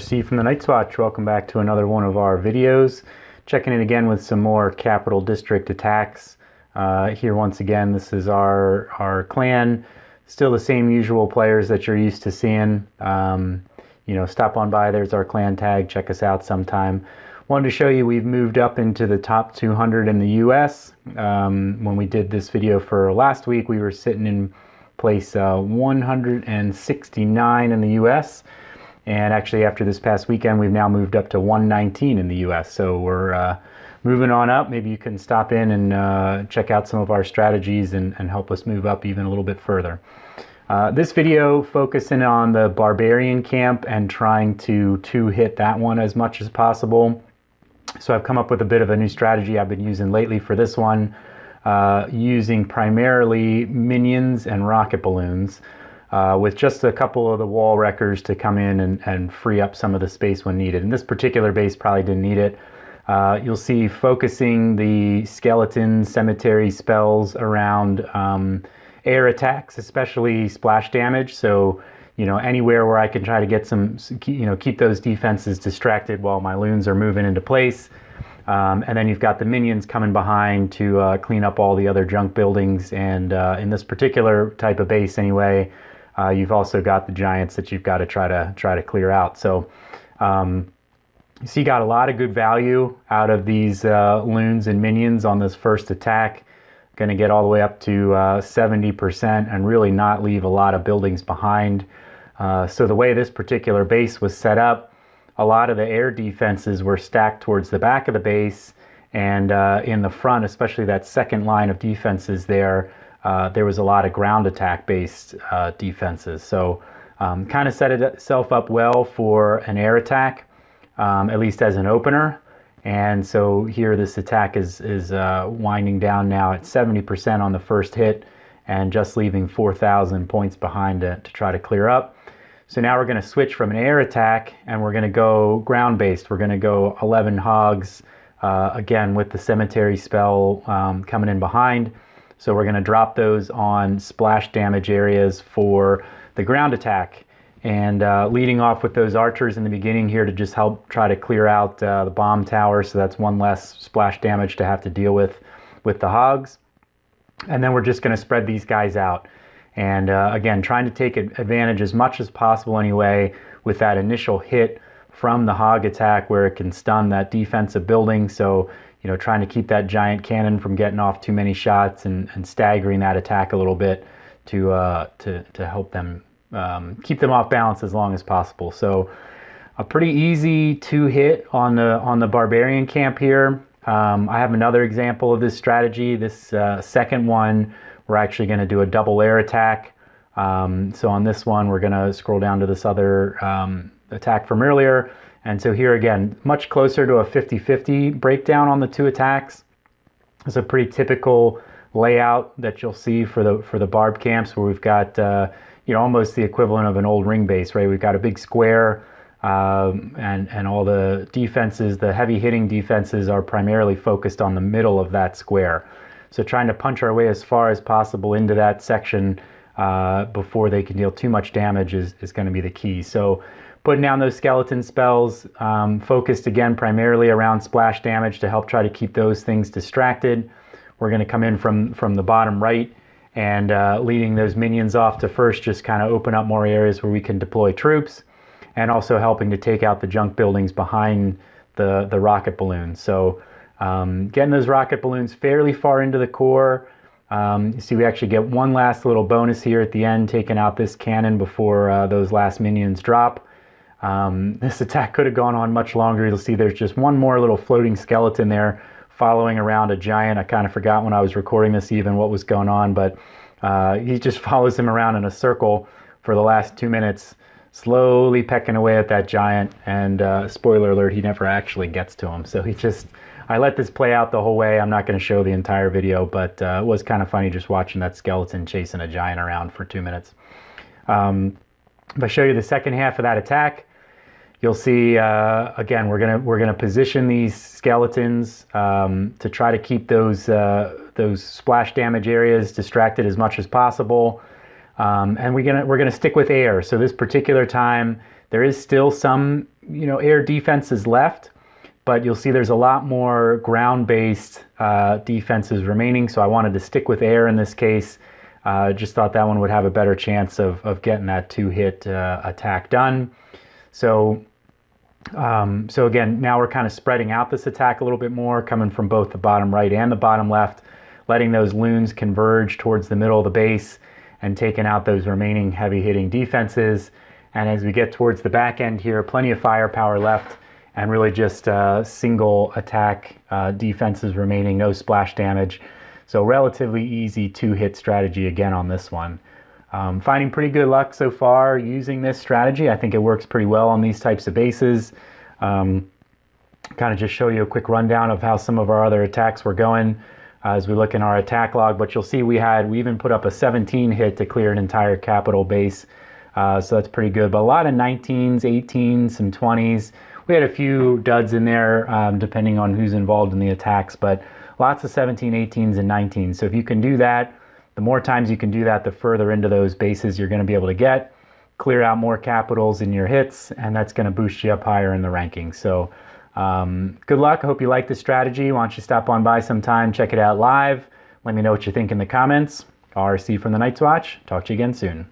RC from the Night Watch. Welcome back to another one of our videos. Checking in again with some more Capital District attacks. Here once again, this is our clan. Still the same usual players that you're used to seeing. You know, stop on by, there's our clan tag, check us out sometime. Wanted to show you we've moved up into the top 200 in the US. When we did this video for last week, we were sitting in place 169 in the US. And actually after this past weekend, we've now moved up to 119 in the US. So we're moving on up. Maybe you can stop in and check out some of our strategies and help us move up even a little bit further. This video focusing on the Barbarian Camp and trying to hit that one as much as possible. So I've come up with a bit of a new strategy I've been using lately for this one, using primarily minions and rocket balloons. With just a couple of the wall wreckers to come in and free up some of the space when needed. And this particular base probably didn't need it. You'll see focusing the skeleton cemetery spells around air attacks, especially splash damage. So, you know, anywhere where I can try to get some, you know, keep those defenses distracted while my loons are moving into place. And then you've got the minions coming behind to clean up all the other junk buildings. And in this particular type of base anyway, you've also got the giants that you've got to try to clear out. So you see, you got a lot of good value out of these loons and minions on this first attack. Going to get all the way up to 70% and really not leave a lot of buildings behind. So the way this particular base was set up, a lot of the air defenses were stacked towards the back of the base, and in the front, especially that second line of defenses there was a lot of ground attack based defenses. So kind of set itself up well for an air attack, at least as an opener. And so here this attack is winding down now at 70% on the first hit and just leaving 4,000 points behind to try to clear up. So now we're going to switch from an air attack and we're going to go ground based. We're going to go 11 hogs, again with the cemetery spell coming in behind. So we're going to drop those on splash damage areas for the ground attack. And leading off with those archers in the beginning here to just help try to clear out the bomb tower. So that's one less splash damage to have to deal with the hogs. And then we're just going to spread these guys out. And again, trying to take advantage as much as possible anyway with that initial hit from the hog attack where it can stun that defensive building. So, you know, trying to keep that giant cannon from getting off too many shots and staggering that attack a little bit to help them keep them off balance as long as possible. So a pretty easy to hit on the Barbarian Camp here. I have another example of this strategy. This second one, we're actually going to do a double air attack. So on this one, we're going to scroll down to this other attack from earlier. And so here again, much closer to a 50-50 breakdown on the two attacks. It's a pretty typical layout that you'll see for the Barb camps, where we've got you know, almost the equivalent of an old ring base, right? We've got a big square, and all the defenses, the heavy hitting defenses, are primarily focused on the middle of that square. So trying to punch our way as far as possible into that section before they can deal too much damage is going to be the key. So putting down those skeleton spells, focused again primarily around splash damage to help try to keep those things distracted. We're going to come in from the bottom right and leading those minions off to first just kind of open up more areas where we can deploy troops, and also helping to take out the junk buildings behind the rocket balloons. So getting those rocket balloons fairly far into the core. You see we actually get one last little bonus here at the end, taking out this cannon before those last minions drop. This attack could have gone on much longer. You'll see there's just one more little floating skeleton there following around a giant. I kind of forgot when I was recording this even what was going on, but he just follows him around in a circle for the last 2 minutes, slowly pecking away at that giant. And spoiler alert, he never actually gets to him. So I let this play out the whole way. I'm not going to show the entire video, but it was kind of funny just watching that skeleton chasing a giant around for 2 minutes. If I show you the second half of that attack, you'll see, again, we're gonna position these skeletons to try to keep those splash damage areas distracted as much as possible, and we're gonna stick with air. So this particular time, there is still some air defenses left, but you'll see there's a lot more ground-based defenses remaining, so I wanted to stick with air in this case. Just thought that one would have a better chance of getting that 2-hit attack done. So again, now we're kind of spreading out this attack a little bit more, coming from both the bottom right and the bottom left, letting those loons converge towards the middle of the base and taking out those remaining heavy-hitting defenses. And as we get towards the back end here, plenty of firepower left, and really just single attack defenses remaining, no splash damage. So relatively easy 2-hit strategy again on this one. Finding pretty good luck so far using this strategy. I think it works pretty well on these types of bases. Kind of just show you a quick rundown of how some of our other attacks were going as we look in our attack log. But you'll see we even put up a 17 hit to clear an entire capital base. So that's pretty good. But a lot of 19s, 18s, some 20s. We had a few duds in there depending on who's involved in the attacks, but lots of 17, 18s, and 19s. So if you can do that, the more times you can do that, the further into those bases you're going to be able to get, clear out more capitals in your hits, and that's going to boost you up higher in the rankings. So good luck. I hope you like this strategy. Why don't you stop on by sometime, check it out live. Let me know what you think in the comments. RC from the Night's Watch. Talk to you again soon.